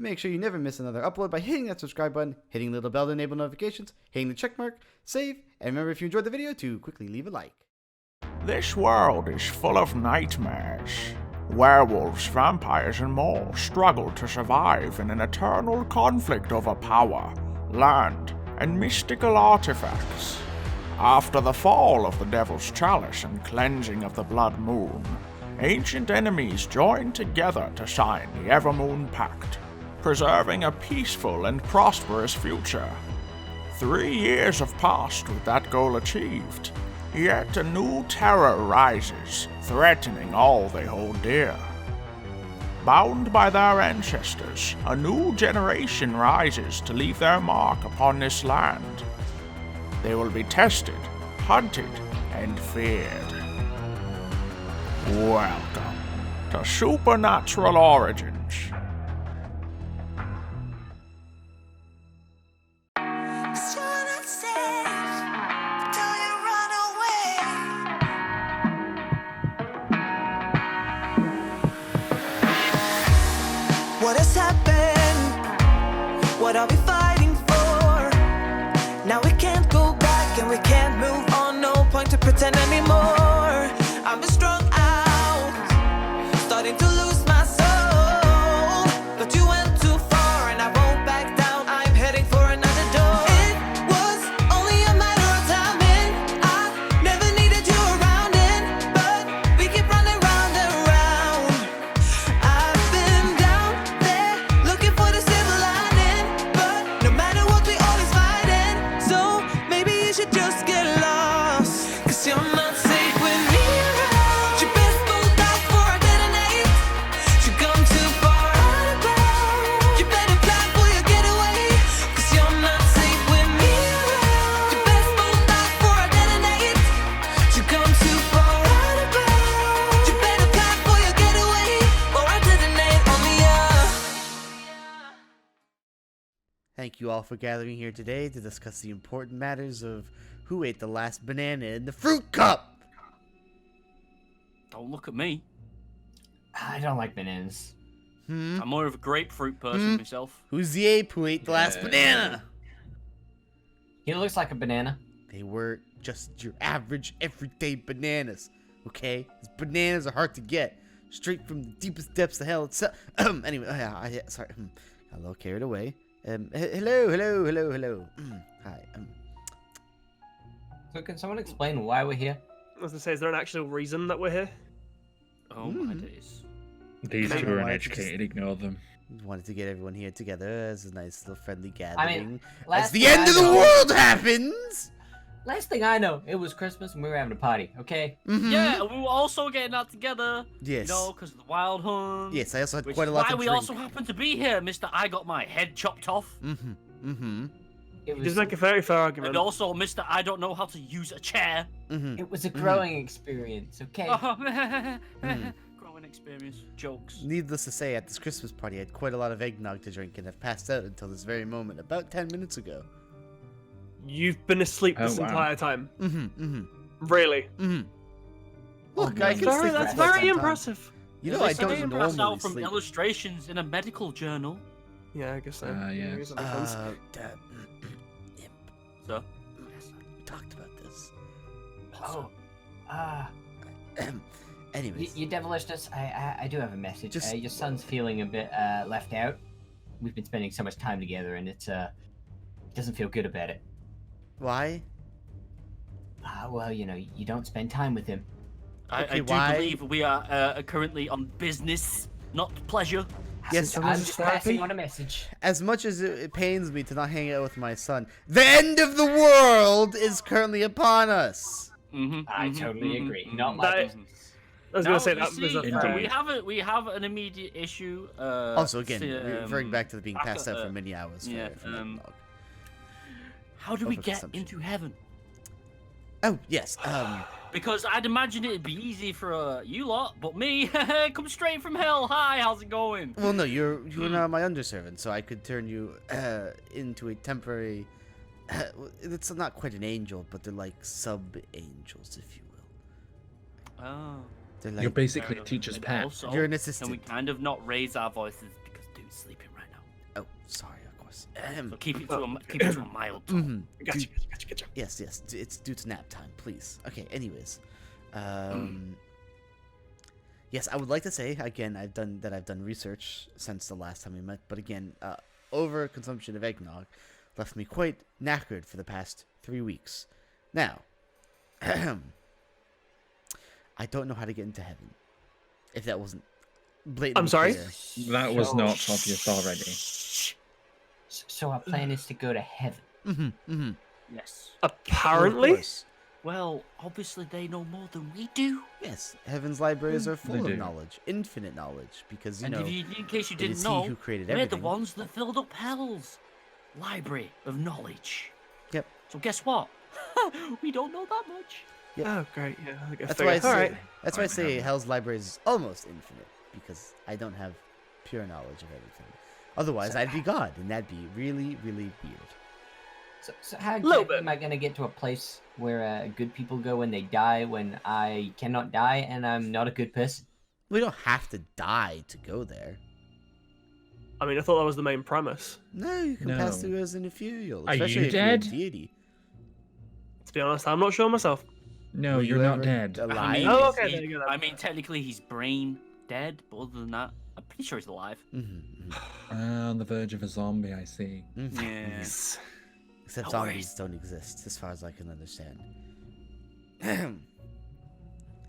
Make sure you never miss another upload by hitting that subscribe button, hitting the little bell to enable notifications, hitting the check mark, save, and remember if you enjoyed the video to quickly leave a like. This world is full of nightmares. Werewolves, vampires, and more struggle to survive in an eternal conflict over power, land, and mystical artifacts. After the fall of the Devil's Chalice and cleansing of the Blood Moon, ancient enemies joined together to sign the Evermoon Pact, preserving a peaceful and prosperous future. 3 years have passed with that goal achieved, yet a new terror rises, threatening all they hold dear. Bound by their ancestors, a new generation rises to leave their mark upon this land. They will be tested, hunted, and feared. Welcome to Supernatural Origins. What has happened? What are we fighting for? Now we can't go back and we can't move on. No point to pretend anymore. I've been strung out, starting to lose my soul. But you went too far and I won't back down. I'm heading for another door. It was only a matter of timing. I never needed you around it, but we keep running round and round. I've been down there looking for the silver lining, but no matter what we always fighting. So maybe you should just get lost, 'cause you're not safe with me around. You best bolt out before I detonate. You come too far out of bounds. You better plan for your getaway, 'cause you're not safe with me around. You best bolt out before I detonate. You come too far out of bounds. You better plan for your getaway, or I detonate on the Thank you all for gathering here today to discuss the important matters of who ate the last banana in the fruit cup. Don't look at me. I don't like bananas. I'm more of a grapefruit person myself. Who's the ape who ate the last banana? He looks like a banana. They were just your average, everyday bananas, okay? These bananas are hard to get, straight from the deepest depths of hell itself. Anyway, sorry, got a little carried away. Hello. Hi. So can someone explain why we're here? I was gonna say, is there an actual reason that we're here? Oh my days. These Kinda two are wanted to uneducated, ignore them. Wanted to get everyone here together as a nice little friendly gathering. As last the thing end I of the know- world happens! Last thing I know, it was Christmas and we were having a party, okay? Yeah, and we were also getting that together. Yes. You know, because of the wild hunt. Yes, I also had Which quite a is lot why to we drink. also happen to be here, Mr. I got my head chopped off. It Just was, make a very fair argument. And also, Mr. I don't know how to use a chair. it was a growing experience, okay? Growing experience. Jokes. Needless to say, at this Christmas party, I had quite a lot of eggnog to drink and have passed out until this very moment, about 10 minutes ago. You've been asleep this Oh, wow. entire time. Really? Look, man. I can sleep That's for quite very some time. impressive. You know, I don't Passed normally out from sleep. illustrations in a medical journal. Yeah, I guess so. Yeah. I guess that makes sense. So, We talked about this. Oh, Anyways, you devilishness, I do have a message. Just- Your son's feeling a bit left out. We've been spending so much time together and it doesn't feel good about it. why? Well, you know, you don't spend time with him. I Okay, do why? believe we are currently on business, not pleasure. Yes, I'm just passing on a message. As much as it pains me to not hang out with my son, the end of the world is currently upon us. I totally agree. Not That- like I was Now, gonna say you that was a see, fair. we have an immediate issue. Also, again, see, referring back to the being back passed at out for the- many hours. yeah, for eggnog. how do we get Overconsumption. into heaven? Oh, yes. Because I'd imagine it'd be easy for you lot, but me, come straight from hell. Hi, how's it going? Well, no, you're not my underservant, so I could turn you into a temporary. It's not quite an angel, but they're like sub-angels, if you will. Oh. They're You're like basically a teacher's And pet. also, you're an can we assistant. kind of not raise our voices because dude's sleeping right now? Oh, sorry, of course. So keep it to a mild tone. Gotcha. Yes, it's due to nap time, please. Okay, anyways. Yes, I would like to say, again, I've done research since the last time we met, but again, overconsumption of eggnog left me quite knackered for the past 3 weeks. Now, I don't know how to get into heaven. If that wasn't blatantly I'm sorry? clear. That was not obvious already. So our plan is to go to heaven. Yes. Apparently? Of course. Well, obviously they know more than we do. Yes, heaven's libraries are full They of do. knowledge, infinite knowledge, because, And if you, in case you it didn't is know, he who created we're the everything. ones that filled up Hell's library of knowledge. Yep. So guess what? We don't know that much. Oh, great. Yeah, I guess That's why I say. Alright. That's why I Fine, say heaven. Hell's library is almost infinite, because I don't have pure knowledge of everything. Otherwise, I'd be God, and that'd be really, really weird. So how Little exactly bit. am I going to get to a place where good people go when they die when I cannot die and I'm not a good person? We don't have to die to go there. I mean, I thought that was the main premise. No, you can pass No. through as an ethereal, Are you especially if dead? you're a deity. To be honest, I'm not sure myself. No, Were you're you not ever dead. alive? I mean, Oh, okay, he- there you go then. I mean, technically he's brain dead, but other than that, I'm pretty sure he's alive. On the verge of a zombie, I see. Yeah. Except No worries. zombies don't exist, as far as I can understand.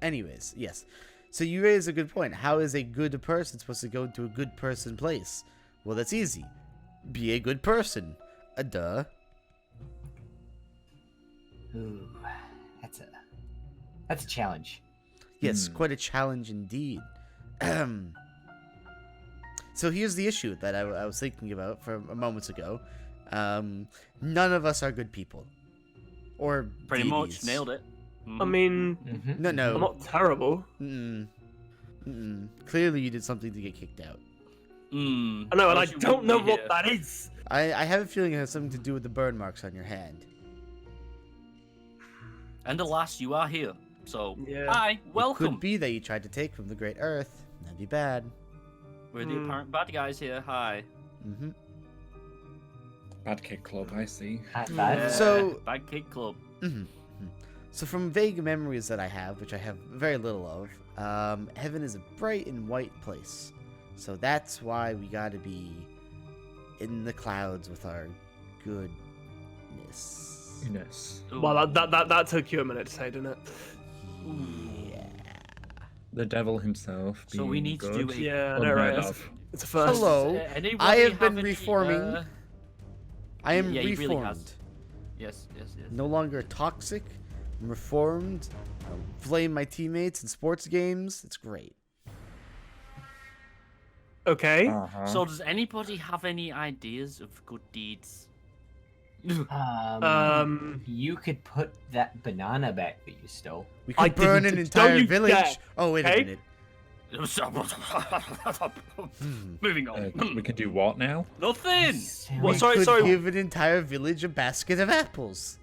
Anyways, yes. So you raise a good point. How is a good person supposed to go to a good person place? Well, that's easy. Be a good person. Duh. Ooh, that's a challenge. Yes, quite a challenge indeed. So here's the issue that I was thinking about for a moment ago. None of us are good people. Or Pretty much deities. nailed it. I mean, No, I'm no. not terrible. Clearly you did something to get kicked out. I know, and I don't know what that is. I have a feeling it has something to do with the burn marks on your hand. And alas, you are here. So, Yeah. hi, It welcome. could be that you tried to take from the Great Earth. That'd be bad. We're the apparent bad guys here. Hi. Mm-hmm. Bad Kid Club, I see. High five. Yeah, So- Bad Kid Club. So from vague memories that I have, which I have very little of, heaven is a bright and white place. So that's why we gotta be in the clouds with our goodness. Yes. Well, that took you a minute to say, didn't it? Yeah. The devil himself. So we being need to good, do a- Yeah, I know, right? unheard It's, of. it's a first. Hello. Anybody I have been any, reforming. I am yeah, he really reformed. has. Yes. No longer toxic. I'm reformed. I flame my teammates in sports games. It's great. Okay. Uh-huh. So does anybody have any ideas of good deeds? You could put that banana back that you stole. We I could burn an didn't- don't entire you village. dare, Oh, wait okay? a minute. Moving on. We can do what now? Nothing. Well, We sorry, could sorry. give an entire village a basket of apples.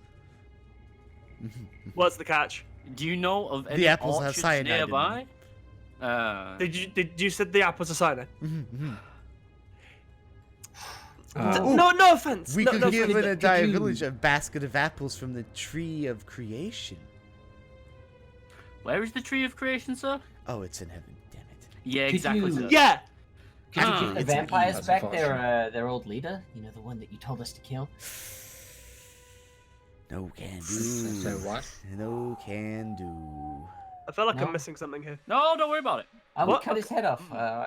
What's the catch? Do you know of any apples have orchards cyanide in nearby? Did you said the apples are cyanide? Uh, No offense. We no, could no, give offense. an could entire you- village a basket of apples from the tree of creation. Where is the tree of creation, sir? Oh, it's in heaven. Damn it. Yeah, Could exactly. you- Sir. Yeah. Could you Ah, give the it's an vampires That's back unfortunate. their old leader? You know, the one that you told us to kill? No can do. So what? No can do. I feel like No. I'm missing something here. No, don't worry about it. I would What? cut his head off,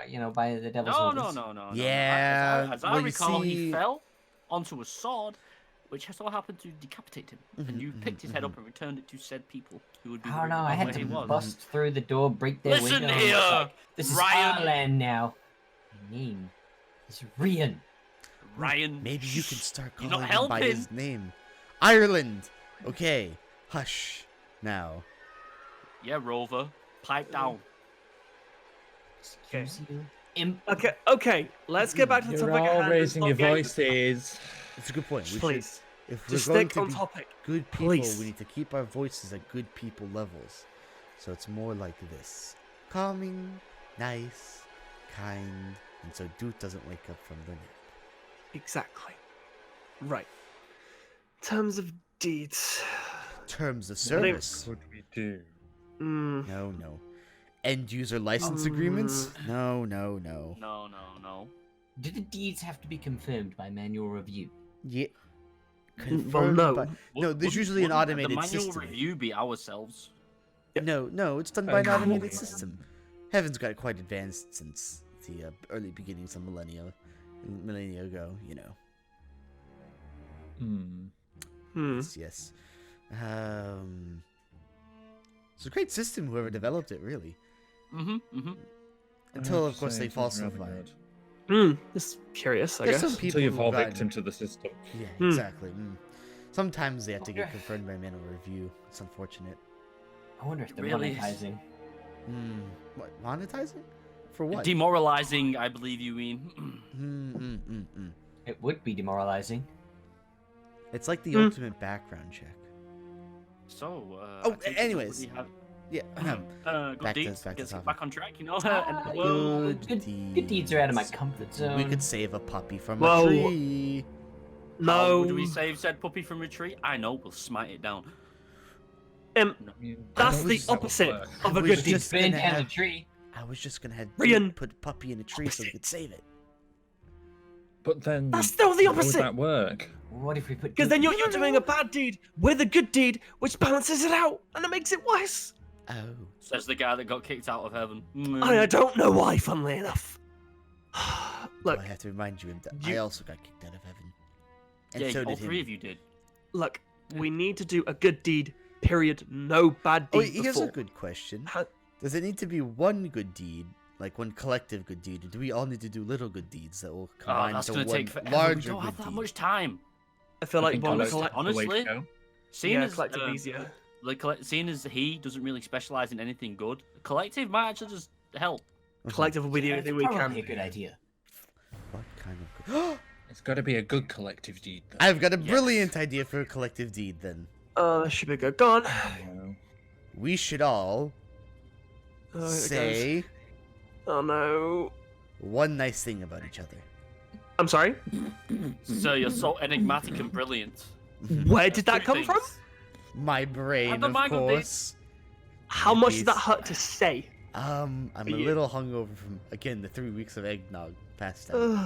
you know, by the devil's No, orders. no. Yeah, As I well, you recall, see- he fell onto a sword, which so happened to decapitate him, and you picked his head up and returned it to said people who would be. I don't know, I had where to he was. bust through the door, break their Listen window. and it's here, like, this is Ryan. our land now. My name is Rian. Ryan. Maybe you can start You're calling not him by helping. his name. Ireland. Okay. Hush. Now. Yeah, Rover. Pipe down. Okay. Excuse you? Imp. Okay. Let's get back to the You're topic at all hand. raising Let's your not get- voices. It's a good point. We should, Please. if Just we're going stick to on be topic. good people, Please. we need to keep our voices at good people levels. So it's more like this. Calming, nice, kind, and so Dude doesn't wake up from the nap. Exactly. Right. Terms of deeds. Terms of think- service. What we do? No. End user license agreements? No. No, no, no. Do the deeds have to be confirmed by manual review? Yeah. Well, Confirmed no. by- No, there's Wouldn't- usually an wouldn't automated the manual system. review be ourselves. No, it's done by an automated Yeah. system. Heaven's got quite advanced since the early beginnings of millennia ago, you know. Yes. It's a great system, whoever developed it, really. Until, of course, they falsify it. Just curious, I There's guess. some people Until you who've fall gotten- victim to the system. Yeah, exactly. Sometimes they have to get confirmed by manual review. It's unfortunate. I wonder if they're Really? monetizing. What, monetizing? For what? Demoralizing, I believe you mean. It would be demoralizing. It's like the ultimate background check. So, Oh, I take it anyways. we have, Yeah. good back to- deeds, back to gets topic. back on track, you know. Ah, and, Good good deeds are out of my deeds. comfort zone. We could save a puppy from Well, a tree. No. How would we save said puppy from a tree? I know, we'll smite it down. I mean, I That's don't the think that would opposite work. of a was good just- deed. Burn gonna down the have- tree. I was just gonna have Ryan. put a puppy in a tree so we could save it. But then That's still the how would opposite. that work? What if we put? Because then good- you're doing a bad deed with a good deed, which balances it out, and it makes it worse. Oh. Says the guy that got kicked out of heaven. I don't know why, funnily enough. Look, Look, I have to remind you that I you- also got kicked out of heaven. And Yeah, so all did three him. of you did. look, we need to do a good deed, period. No bad Oh, deed here's before. a good question. How- Does it need to be one good deed, like one collective good deed, or do we all need to do little good deeds that will Oh, combine that's to gonna one take forever. larger We don't good have that deed? much time. I feel I like think one collective collect. is the way to honestly, go. Seeing Yeah, as collective easier. seeing as he doesn't really specialize in anything good, collective might actually just help. Collective will be the only It's thing we probably can. a good idea. What kind of good... It's got to be a good collective deed. Though. I've got a Yes. brilliant idea for a collective deed, then. That should be good. Go on. No. We should all Oh, here it goes. say Oh no. one nice thing about each other. I'm sorry. So you're so enigmatic and brilliant. Where did that Three come from? things. My brain, don't of mind good course. How much did that Please. hurt to say? I'm a you- little hungover from, again, the 3 weeks of eggnog past time.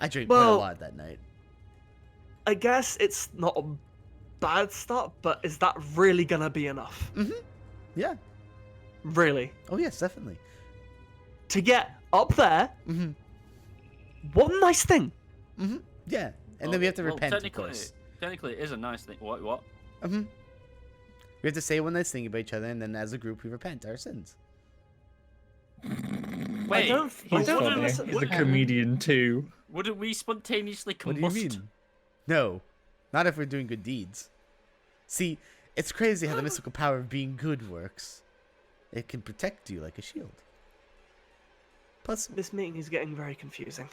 I I drank quite a well- lot that night. guess it's not a bad start, but is that really gonna be enough? Yeah. Really? Oh, yes, definitely. To get up there, Mm-hmm. one nice thing. Mm-hmm. Yeah. And then we have to Well, repent, of technically, course. technically, it is a nice thing. What? Mm-hmm. We have to say one nice thing about each other, and then as a group, we repent our sins. Wait, I don't He's know. funny. listen- He's a comedian too. wouldn't we spontaneously combust? What do you mean? No. Not if we're doing good deeds. See, it's crazy how the mystical power of being good works. It can protect you like a shield. Plus, This meeting is getting very confusing.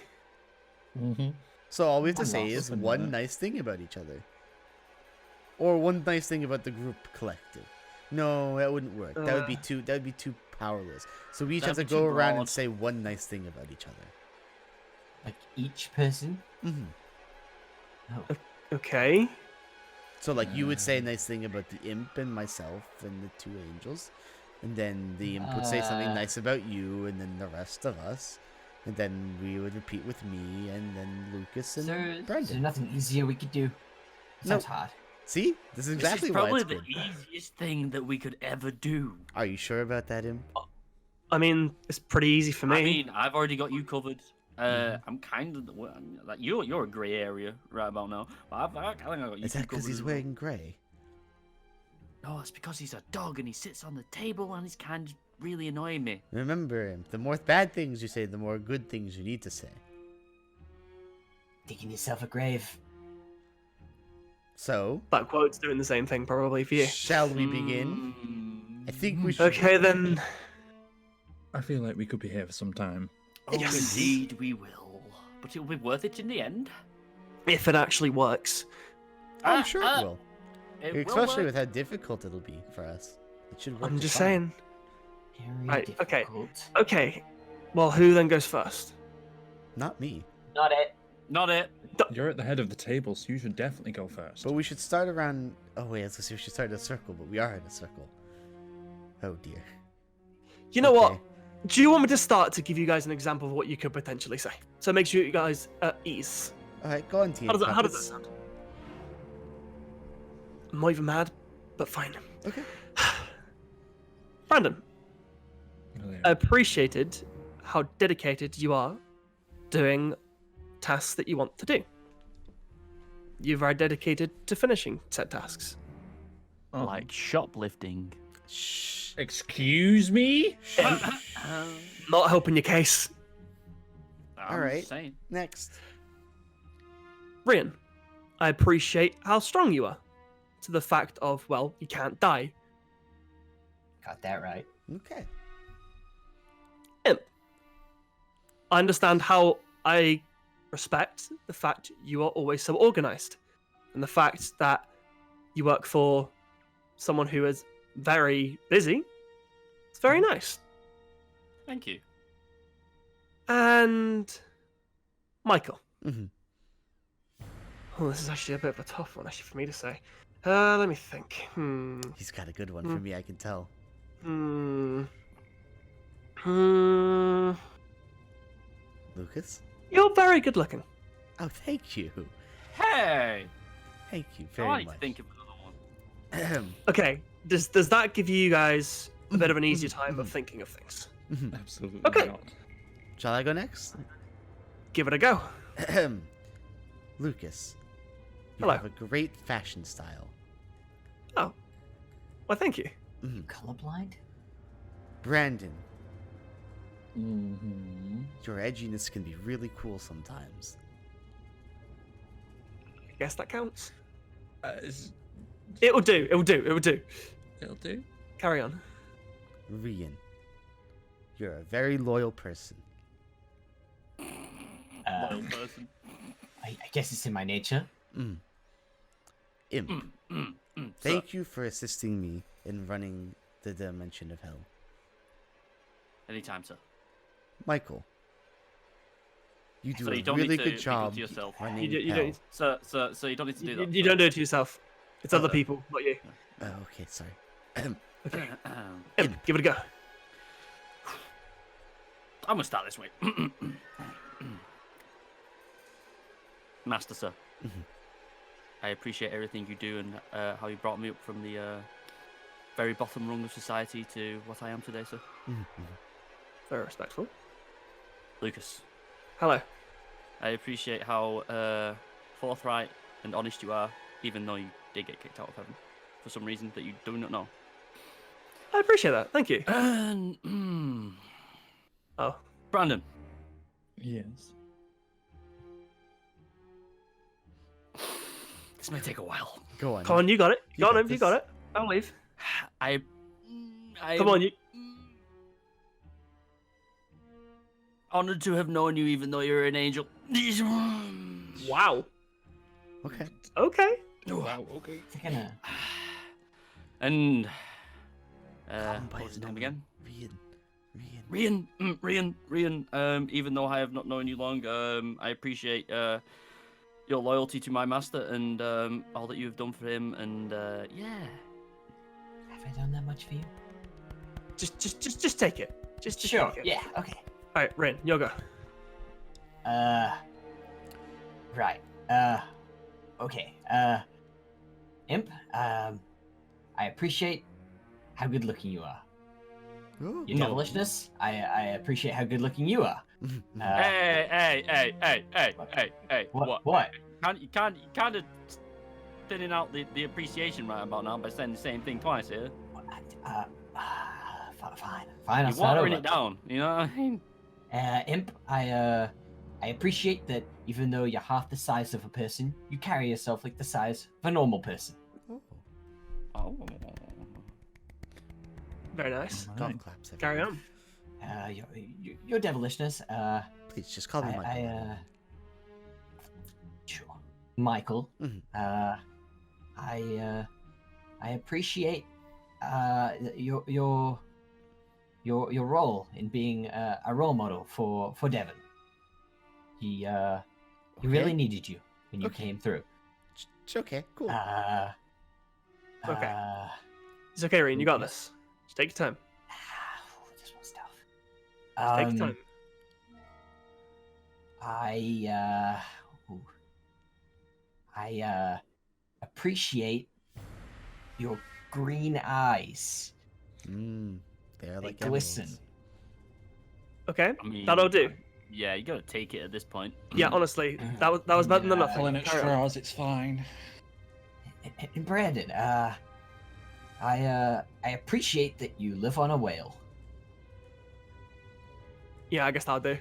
Mm-hmm. so all we have to I'm say lost is in one that. nice thing about each other. Or one nice thing about the group collective. No, that wouldn't work. That would be too powerless. So we each have to That'd be go too around and broad. say one nice thing about each other. Like each person. Mm-hmm. Oh. Okay. So like you would say a nice thing about the imp and myself and the two angels, and then the imp would say something nice about you, and then the rest of us, and then we would repeat with me, and then Lucas and Is there Brendan. nothing easier we could do? Sounds hard. See, this is exactly this is why probably it's the good. easiest thing that we could ever do. Are you sure about that, imp? I mean, it's pretty easy for me. I mean, I've already got you covered. I'm kind of like you're a grey area right about now. I think I got you Is that covered because he's as well. wearing grey? No, it's because he's a dog and he sits on the table and he's kind of really annoying me. Remember, imp, the more bad things you say, the more good things you need to say. Digging yourself a grave. So, That quote's doing the same thing probably for you. shall we begin? I think we should. Okay then. I feel like we could be here for some time. Oh, Yes. indeed we will. But it'll be worth it in the end. If it actually works. I'm sure it will. It will Especially work. with how difficult it'll be for us. It should work. I'm just fine. saying. Very Right, okay. difficult. Okay. Well, who then goes first? Not me. Not it. Not it. You're at the head of the table, so you should definitely go first. But we should start around. Oh wait, I was gonna say we should start in a circle, but we are in a circle. Oh dear. You know what? Okay. Do you want me to start to give you guys an example of what you could potentially say? So make sure you guys at ease. All right, go on, team. How does that sound? I'm not even mad, but fine. Okay. Brandon, Oh, yeah. I appreciated how dedicated you are doing tasks that you want to do. You're very dedicated to finishing said tasks. Like shoplifting. Shh. Excuse me? Not helping your case. All right. Just saying. Next. Ryan, I appreciate how strong you are. To the fact of, well, you can't die. Got that right. Okay. Imp, I understand how I respect the fact you are always so organized. And the fact that you work for someone who is very busy. It's very nice. Thank you. And Michael. Mhm. Oh, this is actually a bit of a tough one, actually, for me to say. Let me think. He's got a good one for me. I can tell. Lucas. You're very good looking. Oh, thank you. Hey! Thank you I very like much. to think of another one. Okay, does that give you guys a bit of an easier time of thinking of things? Absolutely Okay. not. Shall I go next? Give it a go. Lucas. You Hello. have a great fashion style. Oh, well, thank you. Colorblind? Brandon. Mm-hmm. Your edginess can be really cool sometimes. I guess that counts. It'll It'll do. It'll do. It'll do. do. Carry on. Rian. You're a very loyal person. Loyal person. I guess it's in my nature. Imp. So, Thank you for assisting me in running the dimension of hell. anytime, sir. Michael. You do So a you don't really need to good keep it job to yourself. running You hell. don't. So you don't need to do that. You don't do it to yourself. It's other people, not you. Oh, okay, sorry. Okay. I'm Imp, give it a go. gonna start this way. Master, sir. I appreciate everything you do and how you brought me up from the very bottom rung of society to what I am today, sir. Very respectful. Lucas, Hello. I appreciate how forthright and honest you are, even though you did get kicked out of heaven for some reason that you do not know. I appreciate that. Thank you. And Oh, Brandon, Yes. this may take a while. Go on. come on, you got it. You Go on, got Imp, you this. got it. Don't leave. I Come on, you. honored to have known you, even though you're an angel. Wow. Okay. Okay. Wow, okay. It's like a And Call him by what was his his name name. again? Rian. Rian. Even though I have not known you long, I appreciate your loyalty to my master and all that you have done for him. And yeah, have I done that much for you? Just take it. Just Sure. take it. Yeah. Okay. All right, Rin, you go. Right. Okay. Imp. I appreciate how good looking you are. Oh. Your No. devilishness. I appreciate how good looking you are. Hey! What? You kind of thinning out the appreciation right about now by saying the same thing twice here. Fine. I'll You're start watering over. it down. You know what I mean? Imp, I appreciate that even though you're half the size of a person, you carry yourself like the size of a normal person. Oh. Very nice. Golf claps. Carry everyone. on. Your devilishness, Please, just call me Michael. Sure. Michael, Mhm. I appreciate your role in being a role model for Devon. He He really needed you when you came through. It's okay. Cool. Okay. It's okay, Reen. You got this. Just take your time. This one's tough. Just take your time. I appreciate your green eyes. They're like They glisten. emeralds. Okay, I mean, that'll do. Yeah, you gotta take it at this point. Yeah, honestly, that was better than nothing. Pulling at Carry on. straws, it's fine. And Brandon, I appreciate that you live on a whale. Yeah, I guess that'll do.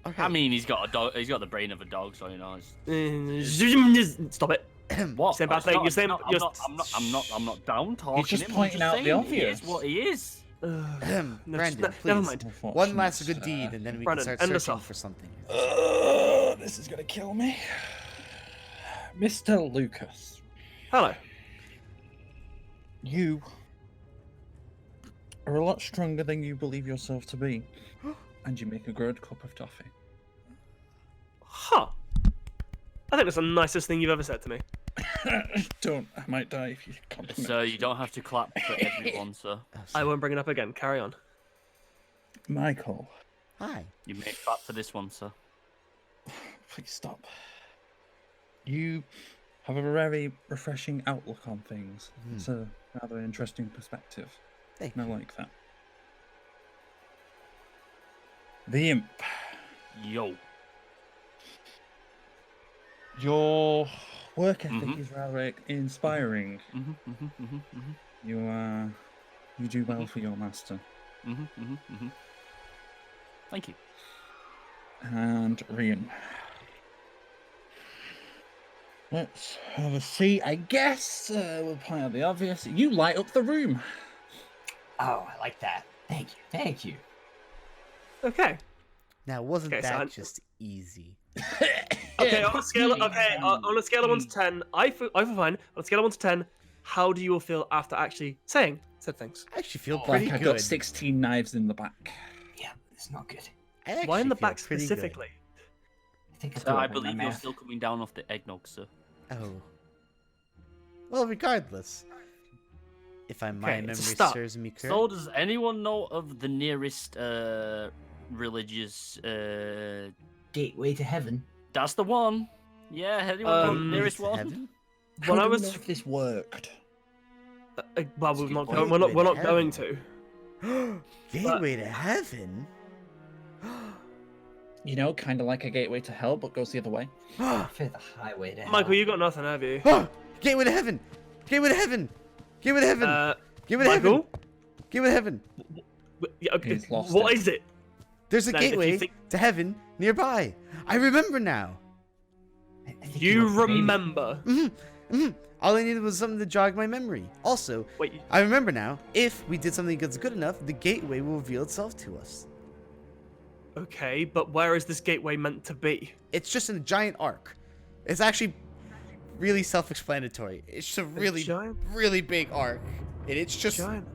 Okay. I mean, he's got a dog. He's got the brain of a dog, so you know. It's... Stop it. What? Same bad It's thing. not- You're saying. I'm not down talking. just him, I'm pointing out the saying obvious. He is what he is. Brandon, Never please. mind. One last good deed, and then we Brandon, can start end us searching off. for something. This is gonna kill me. Mr. Lucas, Hello. you are a lot stronger than you believe yourself to be, and you make a good cup of toffee. Huh. I think that's the nicest thing you've ever said to me. Don't, I might die if you compliment. Sir, you don't have to clap for everyone, sir. I won't bring it up again. Carry on. Michael, Hi. You may clap for this one, sir. please stop. You have a very refreshing outlook on things. It's a rather interesting perspective. Thank And I you. like that. The imp. Yo. Your work ethic Mhm. is rather inspiring. Mm-hmm. You do well for your master. Thank you. And Rian. Let's have a seat, I guess. We'll point out the obvious. You light up the room. Oh, I like that. Thank you. Thank you. Okay. Now, wasn't Okay, so that I'm- just easy? Okay. On a scale. Okay. On a scale of 1 to 10, I feel fine. On a scale of 1 to 10, how do you all feel after actually saying said things? I actually feel pretty Like I good. got 16 knives in the back. Yeah, it's not good. I actually Why in the feel back pretty good. specifically? I think Sir, I believe you're still coming down off the eggnog, sir. Oh. Well, regardless. If my it's a memory start. serves me correct. So, does anyone know of the nearest religious? Gateway to heaven. That's the one. Yeah, anyone know the nearest Gateway to one? heaven? When How I do we was know if this worked? well, we're not Gateway going. We're not. We're to not going to. Gateway to heaven? You know, kind of like a gateway to hell, but goes the other way. I fear the highway to hell. Michael, you got nothing, have you? Gateway to heaven! Gateway to heaven! Gateway to heaven! Gateway to heaven! Michael. Gateway to heaven! Yeah, okay. He's lost What it. is it? There's a Now, if you gateway think- to heaven nearby. I remember now. I think You woke the baby. remember? All I needed was something to jog my memory. Also, Wait. I remember now. If we did something that's good enough, the gateway will reveal itself to us. Okay, but where is this gateway meant to be? It's just in a giant arc. It's actually really self-explanatory. It's just a really, giant- really big arc, and it's just Giant.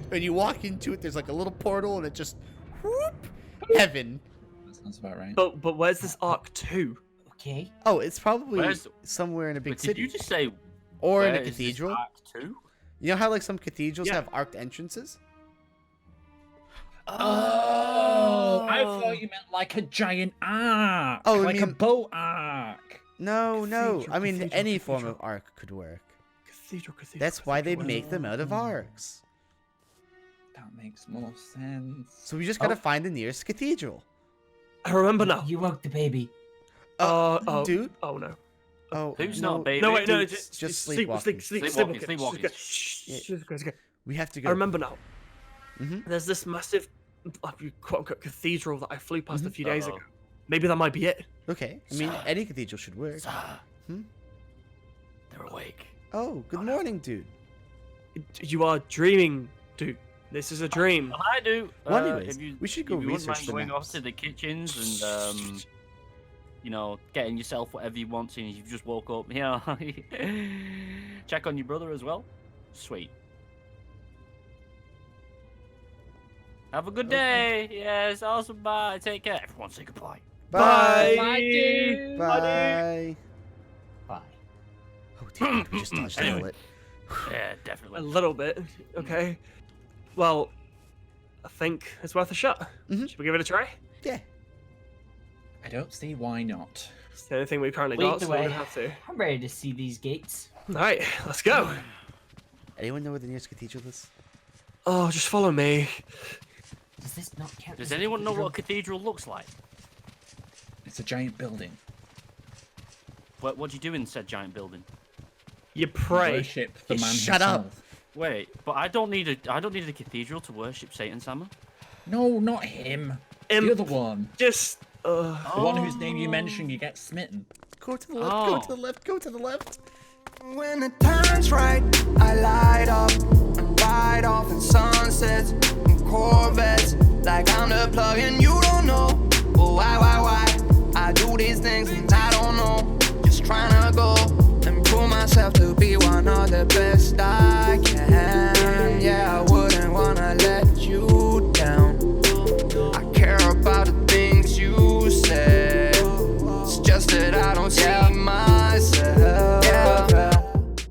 when you walk into it, there's like a little portal, and it just whoop, heaven. That sounds about right. But where's this arc to? Okay. Oh, it's probably Where's- somewhere in a big But did city, you just say? or in where a is this cathedral. Act 2? You know how like some cathedrals Yeah. have arced entrances? Oh, I thought you meant like a giant arc. Oh, I like a mean- boat arc. No, no. Cathedral, I mean, cathedral, any form cathedral. of arc could work. Cathedral. That's why they cathedral. make them out of arcs. That makes more sense. So we just gotta find the nearest cathedral. I remember now. You woke the baby. Oh, dude. Oh no. Oh, Who's no, not baby? No, wait, no. dude, Just just sleep. sleepwalking. Sleepwalking. Shh. Okay. We have to go. I remember now. Mhm. There's this massive, quote unquote, cathedral that I flew past a few days Uh-oh. ago. Maybe that might be it. Okay. I mean, any cathedral should work. Sir, Hmm? they're awake. Oh, good morning, dude. You are dreaming, dude. This is a dream. Well, I do. Well, anyways, if you, we should go if you wouldn't research mind the going off maps. to the kitchens and you know, getting yourself whatever you want, seeing as you've just woke up. Yeah. Check on your brother as well. Sweet. Have a good day. Yes, awesome. Bye. Take care. Everyone say goodbye. Bye. Bye. Bye. Bye. Oh, damn, we just dodged the bullet. Yeah, A definitely. little bit. Okay. Well, I think it's worth a shot. Mhm. Should we give it a try? Yeah. I don't see why not. It's the only thing we currently Lead got, the so we're way. gonna have to. I'm ready to see these gates. All right, let's go. Anyone know where the nearest cathedral is? Oh, just follow me. Does this not count? Does as a anyone know what a cathedral? cathedral looks like? It's a giant building. What do you do in said giant building? You pray. Worship the Hey, man shut up. himself. Wait, but I don't need a cathedral to worship Satan, Sama. No, not him. Imp. The other one. Just. The one whose name you mentioned, you get smitten. Go to the left, go Oh. to the left, go to the left. When the time's right, I light up and ride off in sunsets and Corvettes. Like I'm the plug and you don't know. Well, why? I do these things and I don't know. Just trying to go and prove myself to be one of the best.